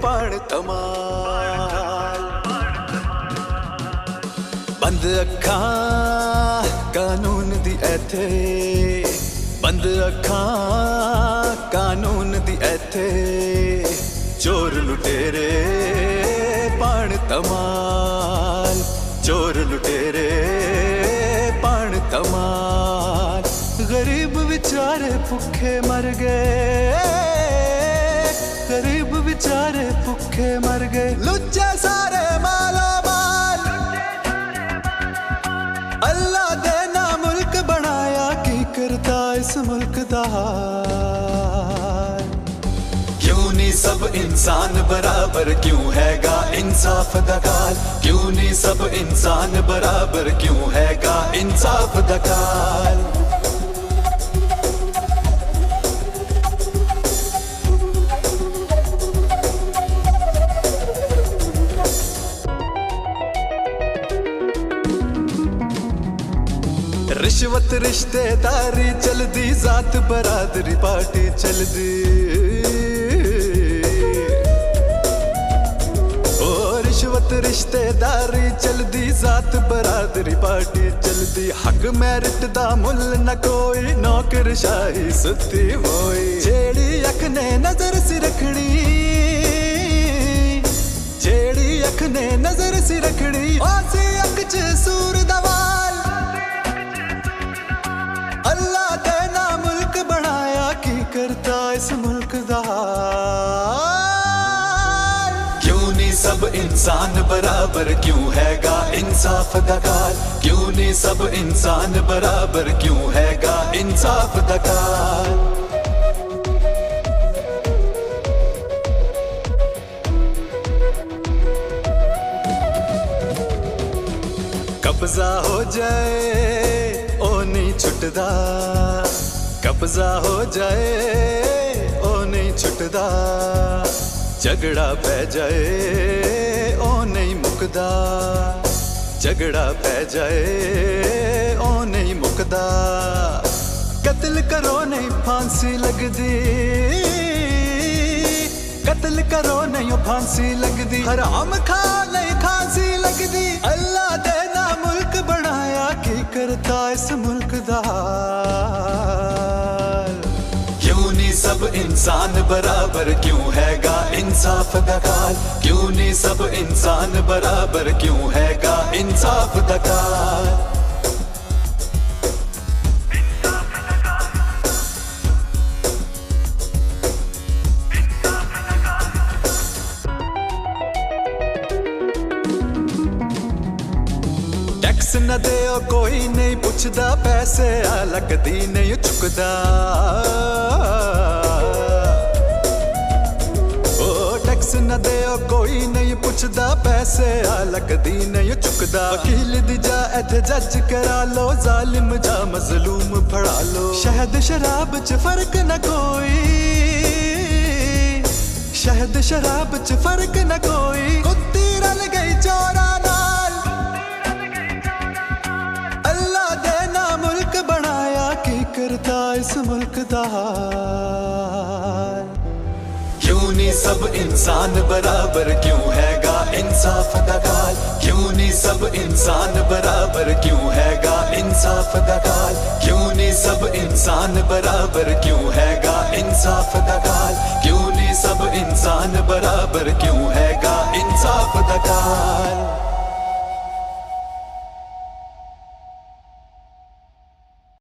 पण तमाल। बंद अखां कानून दी ऐथे, बंद अखां कानून दी ऐथे, चोर लुटेरे पण तमाल, चोर लुटेरे पण तमाल। गरीब बेचारे भुखे मर गए, गरीब बेचारे भुखे मर गए, लुच्चे सारे माला माल। अल्लाह दे ना मुल्क बनाया, की करता इस मुल्क दा हाल। क्यों नहीं सब इंसान बराबर, क्यों हैगा इंसाफ दा काल? क्यों नहीं सब इंसान बराबर, क्यों हैगा इंसाफ दा काल? रिश्वत रिश्तेदारी चलदी, जात बरादरी पार्टी चलदी। ओ रिश्वत रिश्तेदारी चलदी, जात बरादरी पार्टी चलदी। हक मैरिट दा मुल न कोई, नौकरशाही सुती होई। जेड़ी अख ने नजर सी रखनी, जेड़ी अख ने नजर सी रखनी, ओसी अख च सूर दवाल। अल्लाह दे ना मुल्क बनाया, की करता इस मुल्क दा हाल। क्यों नहीं सब इंसान बराबर, क्यों हैगा इंसाफ दा काल? क्यों नहीं सब इंसान बराबर, क्यों हैगा इंसाफ दा काल? कब्जा हो जाए ओ नहीं छुटदा, कब्जा हो जाए ओ नहीं छुटदा। झगड़ा पै जाए ओ नहीं मुकदा, झगड़ा पै जाए ओ नहीं मुकदा। कत्ल करो नहीं फांसी लगदी, कत्ल करो नहीं फांसी लगदी। हराम खा नहीं फांसी लगदी। अल्लाह दे ना मुल्क बनाया, की करता इस मुल्क दा हाल। क्यों नहीं सब इंसान बराबर, क्यों हैगा इंसाफ दा काल? क्यों नहीं सब इंसान बराबर, क्यों हैगा इंसाफ दा काल? टैक्स न दे कोई नहीं पुछदा, पैसे लगदी नहीं चुकदा। ओ टैक्स न दे कोई नहीं पुछदा, पैसे लगदी नहीं चुकदा। वकील दी जा इत्थे जज करा लो, जालिम जा मजलूम फड़ा लो। शहद शराब च फर्क न कोई, शहद शराब च फर्क न कोई। कुत्ती रल गई चोरा नाल। अल्लाह दे ना मुल्क बनाया, की करता इस मुल्क दा हाल। क्यों नहीं सब इंसान बराबर, क्यों हैगा इंसाफ दा काल? क्यों नहीं सब इंसान बराबर, क्यों हैगा इंसाफ दा काल? क्यों नहीं सब इंसान बराबर, क्यों हैगा इंसाफ दा काल? क्यों नहीं सब इंसान बराबर, क्यों है